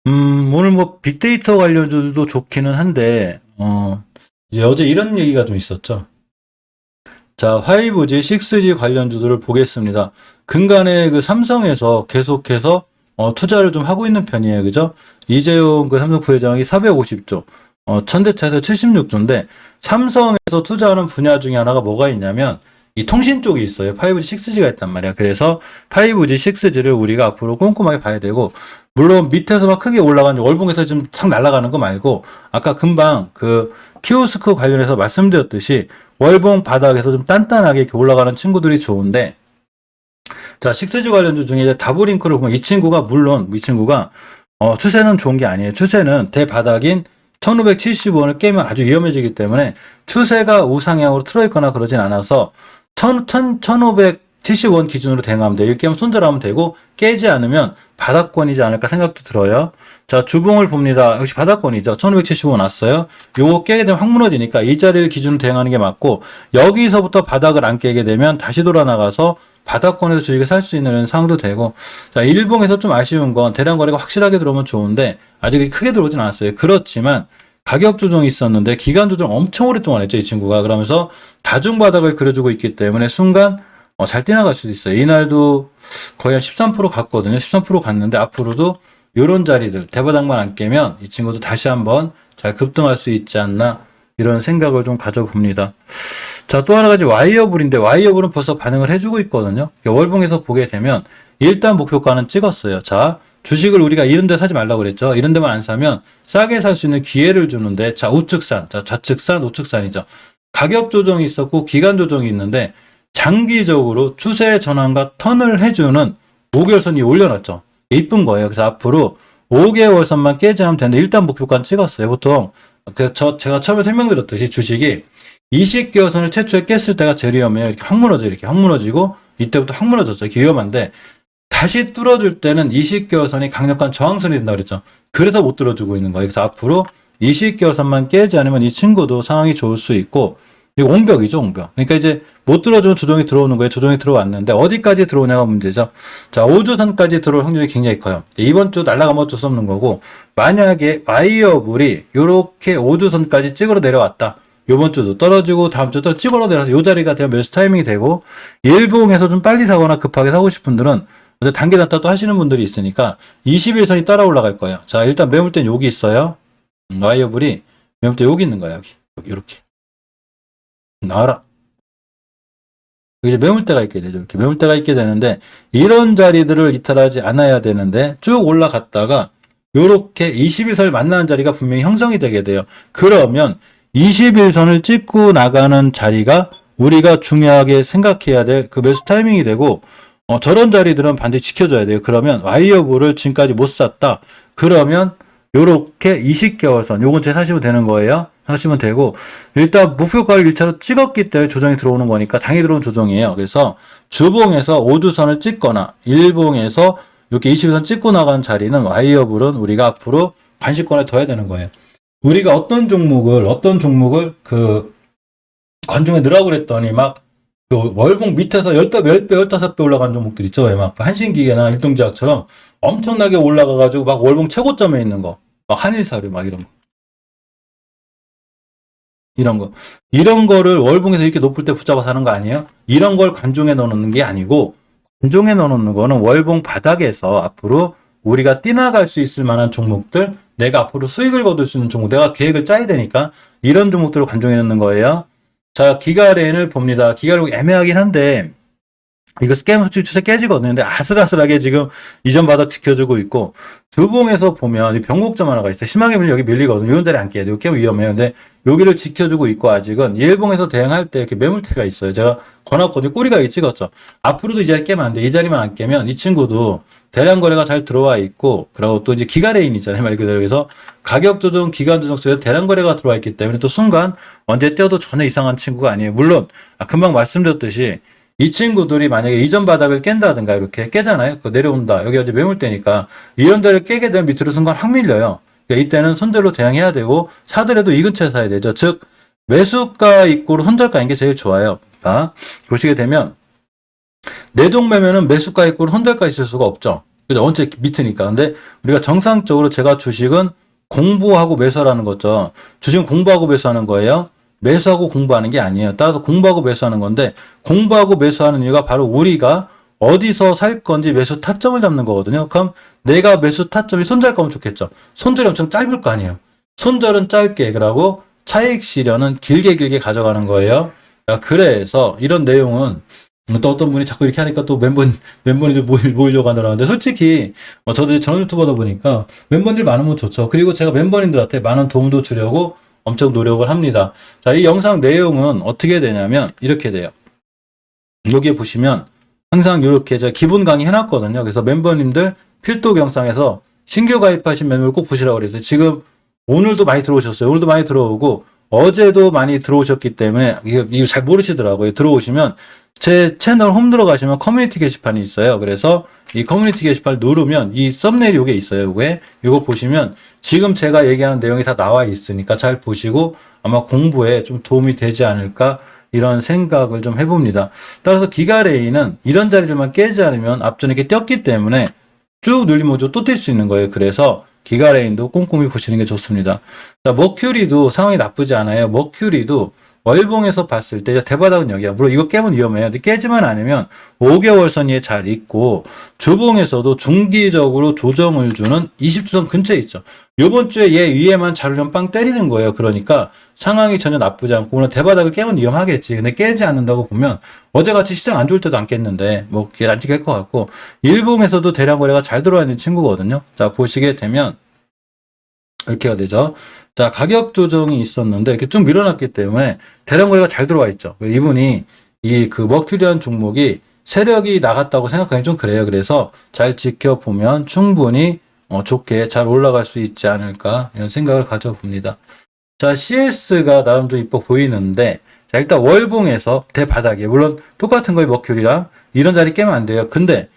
오늘 뭐 빅데이터 관련주도 좋기는 한데, 이제 어제 이런 얘기가 좀 있었죠. 자, 5G, 6G 관련주들을 보겠습니다. 근간에 그 삼성에서 계속해서 투자를 좀 하고 있는 편이에요. 그죠? 이재용 그 삼성 부회장이 450조, 천대차에서 76조인데, 삼성에서 투자하는 분야 중에 하나가 뭐가 있냐면, 이 통신 쪽이 있어요. 5G, 6G가 있단 말이야. 그래서 5G, 6G를 우리가 앞으로 꼼꼼하게 봐야 되고, 물론 밑에서 막 크게 올라가는 월봉에서 좀 탁 날아가는 거 말고, 아까 금방 그 키오스크 관련해서 말씀드렸듯이 월봉 바닥에서 좀 단단하게 이렇게 올라가는 친구들이 좋은데, 자, 6G 관련주 중에 이제 다브링크를 보면 이 친구가 물론 이 친구가 추세는 좋은 게 아니에요. 추세는 대바닥인 1570원을 깨면 아주 위험해지기 때문에 추세가 우상향으로 틀어있거나 그러진 않아서 1570원 기준으로 대응하면 돼요. 이렇게 깨면 손절하면 되고 깨지 않으면 바닥권이지 않을까 생각도 들어요. 자, 주봉을 봅니다. 역시 바닥권이죠. 1575원 왔어요. 요거 깨게 되면 확 무너지니까 이 자리를 기준으로 대응하는 게 맞고 여기서부터 바닥을 안 깨게 되면 다시 돌아 나가서 바닥권에서 주식을 살 수 있는 상황도 되고, 자, 일봉에서 좀 아쉬운 건 대량 거래가 확실하게 들어오면 좋은데 아직 크게 들어오진 않았어요. 그렇지만 가격 조정이 있었는데 기간 조정 엄청 오랫동안 했죠, 이 친구가. 그러면서 다중 바닥을 그려주고 있기 때문에 순간 잘 뛰어나갈 수도 있어요. 이날도 거의 한 13% 갔거든요. 13% 갔는데 앞으로도 이런 자리들 대바닥만 안 깨면 이 친구도 다시 한번 잘 급등할 수 있지 않나 이런 생각을 좀 가져봅니다. 자, 또 하나 가지 와이어블인데 와이어블은 벌써 반응을 해주고 있거든요. 월봉에서 보게 되면 일단 목표가는 찍었어요. 자, 주식을 우리가 이런 데 사지 말라고 그랬죠. 이런 데만 안 사면 싸게 살 수 있는 기회를 주는데, 자, 우측산, 자, 좌측산, 우측산이죠. 가격 조정이 있었고 기간 조정이 있는데 장기적으로 추세 전환과 턴을 해주는 5개월선이 올려놨죠. 이쁜 거예요. 그래서 앞으로 5개월선만 깨지 않으면 되는데 일단 목표가는 찍었어요. 보통 제가 처음에 설명드렸듯이 주식이 20개월선을 최초에 깼을 때가 제일 위험해요. 이렇게 확 무너져, 이렇게 확 무너지고 이때부터 확 무너졌어요. 이렇게 위험한데 다시 뚫어줄 때는 20개월선이 강력한 저항선이 된다 그랬죠. 그래서 못 뚫어주고 있는 거예요. 그래서 앞으로 20개월선만 깨지 않으면 이 친구도 상황이 좋을 수 있고, 이거 옹벽이죠, 옹벽. 그러니까 이제 못 들어주면 조정이 들어오는 거예요. 조정이 들어왔는데 어디까지 들어오냐가 문제죠. 자, 5주선까지 들어올 확률이 굉장히 커요. 이번 주 날아가면 어쩔 수 없는 거고, 만약에 와이어블이 요렇게 5주선까지 찍으러 내려왔다. 요번 주도 떨어지고 다음 주도 찍으러 내려서 요 자리가 되면 매수 타이밍이 되고, 일봉에서 좀 빨리 사거나 급하게 사고 싶은 분들은 단기 단타 또 하시는 분들이 있으니까 21선이 따라 올라갈 거예요. 자, 일단 매물대는 여기 있어요. 와이어블이 매물대 여기 있는 거야. 여기 이렇게 나와라. 이제 매물대가 있게 되죠. 이렇게 매물대가 있게 되는데 이런 자리들을 이탈하지 않아야 되는데 쭉 올라갔다가 요렇게 21선을 만나는 자리가 분명히 형성이 되게 돼요. 그러면 21선을 찍고 나가는 자리가 우리가 중요하게 생각해야 될 그 매수 타이밍이 되고, 저런 자리들은 반드시 지켜줘야 돼요. 그러면 와이어블을 지금까지 못 샀다. 그러면 요렇게 20개월선 요건 제 사시면 되는 거예요. 하시면 되고, 일단 목표가를 1차로 찍었기 때문에 조정이 들어오는 거니까 당연히 들어온 조정이에요. 그래서 주봉에서 5주선을 찍거나 일봉에서 이렇게 20선 찍고 나간 자리는 와이어블은 우리가 앞으로 관심권에 둬야 되는 거예요. 우리가 어떤 종목을 그 관중에 넣으라고 그랬더니 막 그 월봉 밑에서 10배, 15배 올라간 종목들 있죠. 왜 막 한신기계나 일동제약처럼 엄청나게 올라가가지고 막 월봉 최고점에 있는 거. 막 한일사료 막 이런 거. 이런 거를 월봉에서 이렇게 높을 때 붙잡아서 하는 거 아니에요? 이런 걸 관중에 넣어놓는 게 아니고, 관중에 넣어놓는 거는 월봉 바닥에서 앞으로 우리가 뛰나갈 수 있을 만한 종목들, 내가 앞으로 수익을 거둘 수 있는 종목, 내가 계획을 짜야 되니까 이런 종목들을 관중에 넣는 거예요. 자, 기가렌을 봅니다. 기가렌 애매하긴 한데 이거 스캠 수치 추세 깨지거든요. 근데 아슬아슬하게 지금 이전 바닥 지켜주고 있고, 주봉에서 보면 이 변곡점 하나가 있어요. 심하게 밀리면 여기 밀리거든요. 이런 자리 안 깨요. 이거 깨면 위험해요. 근데 여기를 지켜주고 있고, 아직은 일봉에서 대응할 때 이렇게 매물대가 있어요. 제가 권합거든요. 꼬리가 여기 찍었죠. 앞으로도 이 자리 깨면 안 돼. 이 자리만 안 깨면 이 친구도 대량 거래가 잘 들어와 있고, 그리고 또 이제 기가레인 있잖아요. 말 그대로. 그래서 가격 조정, 기간 조정 속에서 대량 거래가 들어와 있기 때문에 또 순간 언제 떼어도 전혀 이상한 친구가 아니에요. 물론 금방 말씀드렸듯이 이 친구들이 만약에 이전 바닥을 깬다든가 이렇게 깨잖아요. 그 내려온다. 여기 어제 매물대니까 이런 데를 깨게 되면 밑으로 순간 확 밀려요. 그러니까 이때는 손절로 대응해야 되고, 사더라도 이 근처에 사야 되죠. 즉 매수가 있고 손절가인 게 제일 좋아요. 자, 보시게 되면 내동매매는 매수가 있고 손절가 있을 수가 없죠. 그죠? 원체 밑이니까. 근데 우리가 정상적으로 제가 주식은 공부하고 매수하라는 거죠. 주식은 공부하고 매수하는 거예요. 매수하고 공부하는 게 아니에요. 따라서 공부하고 매수하는 건데, 공부하고 매수하는 이유가 바로 우리가 어디서 살 건지 매수 타점을 잡는 거거든요. 그럼 내가 매수 타점이 손절 거면 좋겠죠. 손절이 엄청 짧을 거 아니에요. 손절은 짧게, 그러고 차익 실현은 길게 가져가는 거예요. 그래서 이런 내용은 또 어떤 분이 자꾸 이렇게 하니까 또 멤버님들 모이려고 하더라는데, 솔직히 저도 전원 유튜버다 보니까 멤버들 많으면 좋죠. 그리고 제가 멤버님들한테 많은 도움도 주려고 엄청 노력을 합니다. 자, 이 영상 내용은 어떻게 되냐면 이렇게 돼요. 여기에 보시면 항상 이렇게 제가 기본 강의 해놨거든요. 그래서 멤버님들 필독 영상에서 신규 가입하신 멤버를 꼭 보시라고 그랬어요. 지금 오늘도 많이 들어오셨어요. 오늘도 많이 들어오고 어제도 많이 들어오셨기 때문에 이거 잘 모르시더라고요. 들어오시면 제 채널 홈 들어가시면 커뮤니티 게시판이 있어요. 그래서 이 커뮤니티 게시판을 누르면 이 썸네일이 요게 있어요. 요거 보시면 지금 제가 얘기하는 내용이 다 나와 있으니까 잘 보시고 아마 공부에 좀 도움이 되지 않을까 이런 생각을 좀 해봅니다. 따라서 기가레인은 이런 자리들만 깨지 않으면 앞전에 이렇게 떴기 때문에 쭉 눌리면 또 뛸 수 있는 거예요. 그래서 기가레인도 꼼꼼히 보시는 게 좋습니다. 자, 머큐리도 상황이 나쁘지 않아요. 머큐리도 월봉에서 봤을 때 대바닥은 여기야. 물론 이거 깨면 위험해요. 근데 깨지만 않으면 5개월 선이에 잘 있고, 주봉에서도 중기적으로 조정을 주는 20주선 근처에 있죠. 요번 주에 얘 위에만 잘 오면 빵 때리는 거예요. 그러니까 상황이 전혀 나쁘지 않고, 물론 대바닥을 깨면 위험하겠지. 근데 깨지 않는다고 보면 어제같이 시장 안 좋을 때도 안 깼는데 뭐 안 깰 것 같고, 일봉에서도 대량 거래가 잘 들어와 있는 친구거든요. 자, 보시게 되면 이렇게가 되죠. 자, 가격 조정이 있었는데 이렇게 쭉 밀어놨기 때문에 대량 거래가 잘 들어와 있죠. 이분이 이 그 머큐리한 종목이 세력이 나갔다고 생각하기 좀 그래요. 그래서 잘 지켜보면 충분히 좋게 잘 올라갈 수 있지 않을까 이런 생각을 가져봅니다. 자, CS가 나름 좀 이뻐 보이는데, 자, 일단 월봉에서 대바닥이에요. 물론 똑같은 거예요. 머큐리랑 이런 자리 깨면 안 돼요. 근데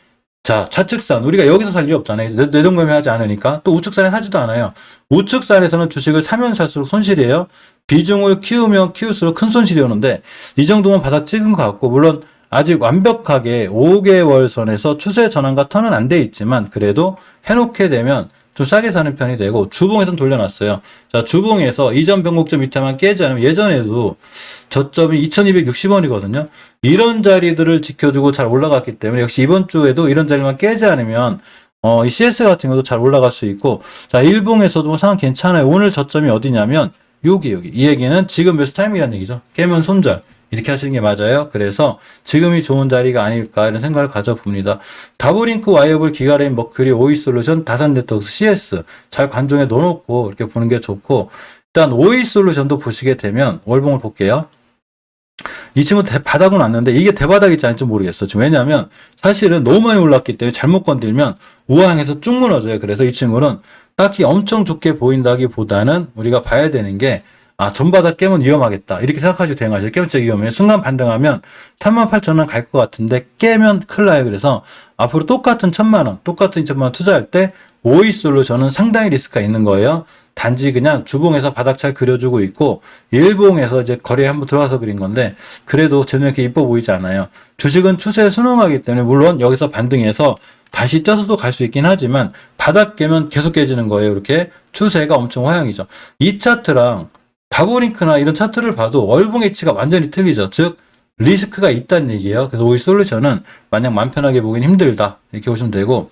자, 좌측산 우리가 여기서 살 일 없잖아요. 뇌동매매 하지 않으니까. 또 우측산에 사지도 않아요. 우측산에서는 주식을 사면 살수록 손실이에요. 비중을 키우면 키울수록 큰 손실이 오는데 이 정도면 바닥 찍은 것 같고, 물론 아직 완벽하게 5개월 선에서 추세 전환과 턴은 안 돼 있지만 그래도 해놓게 되면 좀 싸게 사는 편이 되고, 주봉에선 돌려놨어요. 자, 주봉에서 이전 변곡점 밑에만 깨지 않으면 예전에도 저점이 2260원이거든요. 이런 자리들을 지켜주고 잘 올라갔기 때문에 역시 이번 주에도 이런 자리만 깨지 않으면 이 CS 같은 것도 잘 올라갈 수 있고, 자, 일봉에서도 뭐 상황 괜찮아요. 오늘 저점이 어디냐면 여기. 이 얘기는 지금 매수 타이밍이라는 얘기죠. 깨면 손절. 이렇게 하시는 게 맞아요. 그래서 지금이 좋은 자리가 아닐까 이런 생각을 가져봅니다. 다브링크, 와이어블, 기가레인, 머큐리, 오이솔루션, 다산네트워크스, CS 잘 관종에 넣어놓고 이렇게 보는 게 좋고, 일단 오이솔루션도 보시게 되면 월봉을 볼게요. 이 친구 바닥은 왔는데 이게 대바닥일지 아닐지 모르겠어. 지금 왜냐하면 사실은 너무 많이 올랐기 때문에 잘못 건들면 우하향에서 쭉 무너져요. 그래서 이 친구는 딱히 엄청 좋게 보인다기보다는 우리가 봐야 되는 게, 전바닥 깨면 위험하겠다 이렇게 생각하시고 대응하세요. 깨면 진짜 위험해요. 순간 반등하면 38,000원 갈 것 같은데 깨면 큰일 나요. 그래서 앞으로 똑같은 1,000만원, 똑같은 2,000만원 투자할 때 오이솔루션은 상당히 리스크가 있는 거예요. 단지 그냥 주봉에서 바닥 잘 그려주고 있고, 일봉에서 이제 거래에 한번 들어가서 그린 건데 그래도 저는 이렇게 이뻐 보이지 않아요. 주식은 추세에 순응하기 때문에 물론 여기서 반등해서 다시 쪄서도 갈 수 있긴 하지만 바닥 깨면 계속 깨지는 거예요. 이렇게 추세가 엄청 화양이죠. 이 차트랑 다브링크나 이런 차트를 봐도 월봉 H가 완전히 틀리죠. 즉 리스크가 있다는 얘기예요. 그래서 오이솔루션은 마냥 맘 편하게 보긴 힘들다 이렇게 보시면 되고,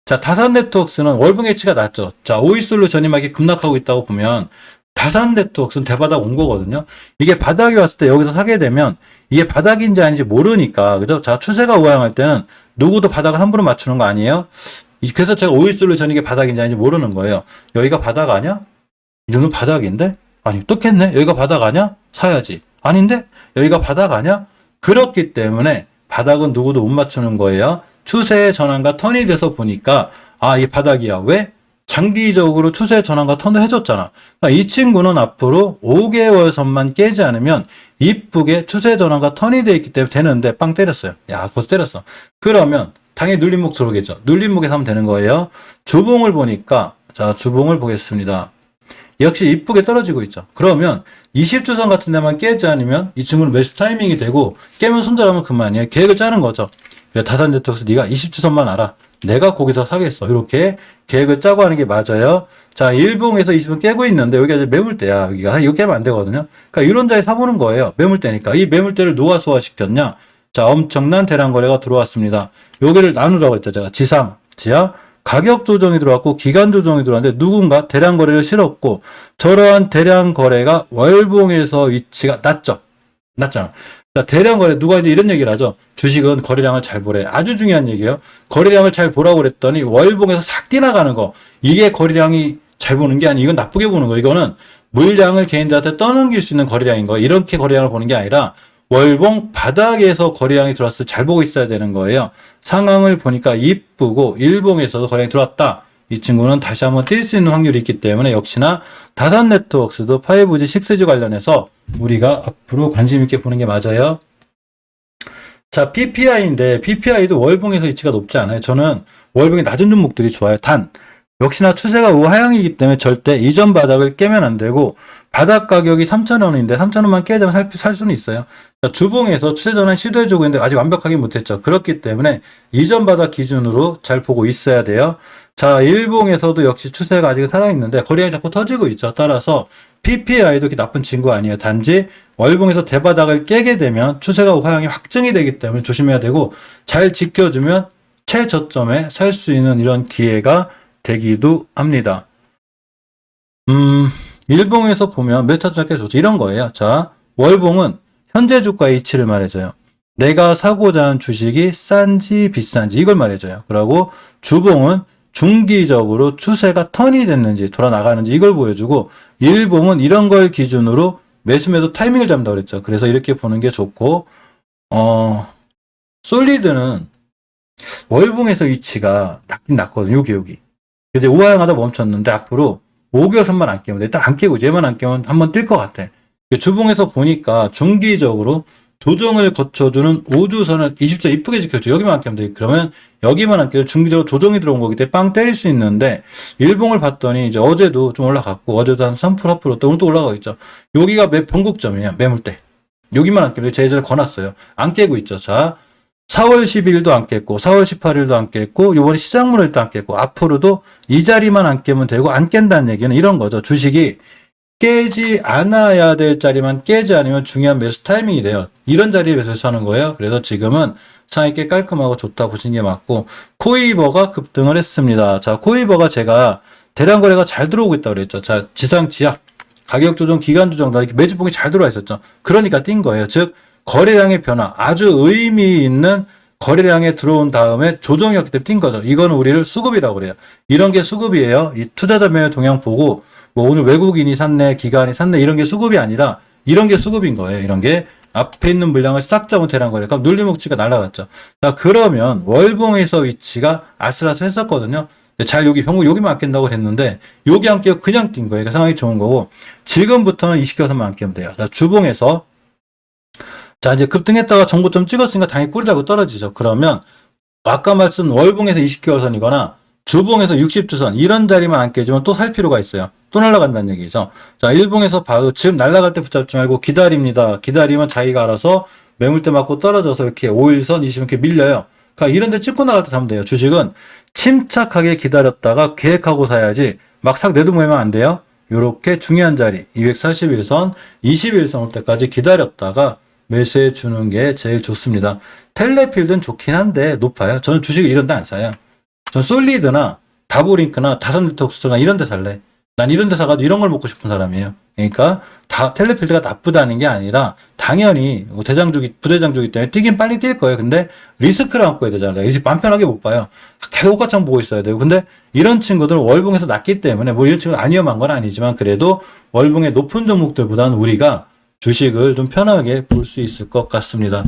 자, 다산네트워크스는 월봉 H가 낮죠. 자, 오이솔루션이 막 이렇게 급락하고 있다고 보면 다산네트워크스는 대바닥 온 거거든요. 이게 바닥이 왔을 때 여기서 사게 되면 이게 바닥인지 아닌지 모르니까, 그죠? 자, 추세가 우하향할 때는 누구도 바닥을 함부로 맞추는 거 아니에요? 그래서 제가 오이솔루션이 이게 바닥인지 아닌지 모르는 거예요. 여기가 바닥 아니야? 이 정도는 바닥인데? 아니, 떴겠네? 여기가 바닥 아니야? 사야지. 아닌데? 여기가 바닥 아니야? 그렇기 때문에 바닥은 누구도 못 맞추는 거예요. 추세의 전환과 턴이 돼서 보니까 이게 바닥이야. 왜? 장기적으로 추세 전환과 턴을 해줬잖아. 그러니까 이 친구는 앞으로 5개월 선만 깨지 않으면 이쁘게 추세 전환과 턴이 돼 있기 때문에 되는데 빵 때렸어요. 야, 벌써 때렸어. 그러면 당연히 눌림목 들어오겠죠. 눌림목에서 하면 되는 거예요. 주봉을 보니까, 자, 주봉을 보겠습니다. 역시 이쁘게 떨어지고 있죠. 그러면 20주선 같은 데만 깨지 않으면 이 친구는 매수 타이밍이 되고 깨면 손절하면 그만이에요. 계획을 짜는 거죠. 그래, 다산네트워크스 네가 20주선만 알아. 내가 거기서 사겠어. 이렇게 계획을 짜고 하는 게 맞아요. 자, 일봉에서 20은 깨고 있는데 여기가 이제 매물대야. 여기가 이거 깨면 안 되거든요. 그러니까 이런 자리 사보는 거예요. 매물대니까. 이 매물대를 누가 소화시켰냐? 자, 엄청난 대량 거래가 들어왔습니다. 여기를 나누라고 했죠. 제가 지상, 지하, 가격 조정이 들어왔고 기간 조정이 들어왔는데 누군가 대량 거래를 실었고 저러한 대량 거래가 월봉에서 위치가 낮잖아. 자, 대량 거래 누가 이제 이런 얘기를 하죠. 주식은 거래량을 잘 보래. 아주 중요한 얘기예요. 거래량을 잘 보라고 그랬더니 월봉에서 싹 뛰어나가는 거. 이게 거래량이 잘 보는 게 아니고 이건 나쁘게 보는 거. 이거는 물량을 개인들한테 떠넘길 수 있는 거래량인 거예요. 이렇게 거래량을 보는 게 아니라 월봉 바닥에서 거래량이 들어왔을 때 잘 보고 있어야 되는 거예요. 상황을 보니까 이쁘고 일봉에서도 거래량이 들어왔다. 이 친구는 다시 한번 뛸 수 있는 확률이 있기 때문에 역시나 다산 네트워크스도 5G, 6G 관련해서 우리가 앞으로 관심 있게 보는 게 맞아요. 자, PPI인데 PPI도 월봉에서 위치가 높지 않아요. 저는 월봉의 낮은 종목들이 좋아요. 단 역시나 추세가 우하향이기 때문에 절대 이전 바닥을 깨면 안 되고 바닥 가격이 3,000원인데 3,000원만 깨자면 살 수는 있어요. 자, 주봉에서 추세 전환 시도해주고 있는데 아직 완벽하게 못했죠. 그렇기 때문에 이전 바닥 기준으로 잘 보고 있어야 돼요. 자, 일봉에서도 역시 추세가 아직 살아있는데 거래량이 자꾸 터지고 있죠. 따라서 PPI도 이렇게 나쁜 친구 아니에요. 단지 월봉에서 대바닥을 깨게 되면 추세가 우하향이 확증이 되기 때문에 조심해야 되고 잘 지켜주면 최저점에 살 수 있는 이런 기회가 되기도 합니다. 일봉에서 보면 몇 차트가 계속 좋죠. 이런 거예요. 자, 월봉은 현재 주가의 이치를 말해줘요. 내가 사고자 하는 주식이 싼지 비싼지 이걸 말해줘요. 그리고 주봉은 중기적으로 추세가 턴이 됐는지 돌아 나가는지 이걸 보여주고 일봉은 이런 걸 기준으로 매수 매도 타이밍을 잡는다고 그랬죠. 그래서 이렇게 보는 게 좋고 솔리드는 월봉에서 위치가 낮긴 낮거든요. 여기. 근데 우하향하다 멈췄는데 앞으로 5개월 선만 안 깨면 돼. 딱 안 깨고 얘만 안 깨면 한번 뛸 것 같아. 주봉에서 보니까 중기적으로 조정을 거쳐주는 5주선을 20자 이쁘게 지켜줘. 여기만 안 깨면 돼. 그러면 여기만 안 깨면 중기적으로 조정이 들어온 거기 때문에 빵 때릴 수 있는데 일봉을 봤더니 이제 어제도 좀 올라갔고 어제도 한 3%, 4% 또 오늘 또 올라가고 있죠. 여기가 변곡점이야. 매물대. 여기만 안 깨면 제 예전에 거놨어요. 안 깨고 있죠. 자, 4월 12일도 안 깼고 4월 18일도 안 깼고 요번에 시장문을도 안 깼고 앞으로도 이 자리만 안 깨면 되고 안 깬다는 얘기는 이런 거죠. 주식이 깨지 않아야 될 자리만 깨지 않으면 중요한 매수 타이밍이 돼요. 이런 자리에 매수하는 거예요. 그래서 지금은 상황이 꽤 깔끔하고 좋다 보시는 게 맞고 코이버가 급등을 했습니다. 자, 코이버가 제가 대량 거래가 잘 들어오고 있다고 그랬죠. 자, 지상 지하 가격 조정, 기간 조정 다 이렇게 매집봉이 잘 들어와 있었죠. 그러니까 뛴 거예요. 즉 거래량의 변화, 아주 의미 있는 거래량에 들어온 다음에 조정이었기 때문에 뛴 거죠. 이거는 우리를 수급이라고 그래요. 이런 게 수급이에요. 이 투자자 매매 동향 보고 뭐 오늘 외국인이 샀네, 기관이 샀네 이런 게 수급이 아니라 이런 게 수급인 거예요. 이런 게 앞에 있는 물량을 싹 잡은 대량 거래. 그럼 눌림목지가 날아갔죠. 자, 그러면 월봉에서 위치가 아슬아슬했었거든요. 잘 여기 병국 여기만 안 깬다고 했는데 여기 안 깨고 그냥 뛴 거예요. 그러니까 상황이 좋은 거고 지금부터는 20개선만 안 깨면 돼요. 자, 주봉에서 자, 이제 급등했다가 정고점 찍었으니까 당연히 꿀이 달고 떨어지죠. 그러면 아까 말씀 월봉에서 20개월선이거나 주봉에서 60주선 이런 자리만 안 깨지면 또 살 필요가 있어요. 또 날아간다는 얘기죠. 자, 일봉에서 봐도 지금 날아갈 때 붙잡지 말고 기다립니다. 기다리면 자기가 알아서 매물대 맞고 떨어져서 이렇게 5일선, 20선 이렇게 밀려요. 그러니까 이런 데 찍고 나갈 때 사면 돼요. 주식은 침착하게 기다렸다가 계획하고 사야지 막 싹 내두모이면 안 돼요. 요렇게 중요한 자리 241선, 21선 올 때까지 기다렸다가 매수해 주는 게 제일 좋습니다. 텔레필드는 좋긴 한데 높아요. 저는 주식을 이런 데 안 사요. 전 솔리드나 다보링크나 다산네트워크스나 이런 데 살래. 난 이런 데 사가지고 이런 걸 먹고 싶은 사람이에요. 그러니까 다 텔레필드가 나쁘다는 게 아니라 당연히 부대장주기 때문에 뛰긴 빨리 뛸 거예요. 근데 리스크를 안고 해야 되잖아요. 이제 맘 편하게 못 봐요. 계속 꽃장 보고 있어야 되고. 근데 이런 친구들은 월봉에서 낮기 때문에 뭐 이런 친구는 안 위험한 건 아니지만 그래도 월봉의 높은 종목들보다는 우리가 주식을 좀 편하게 볼 수 있을 것 같습니다.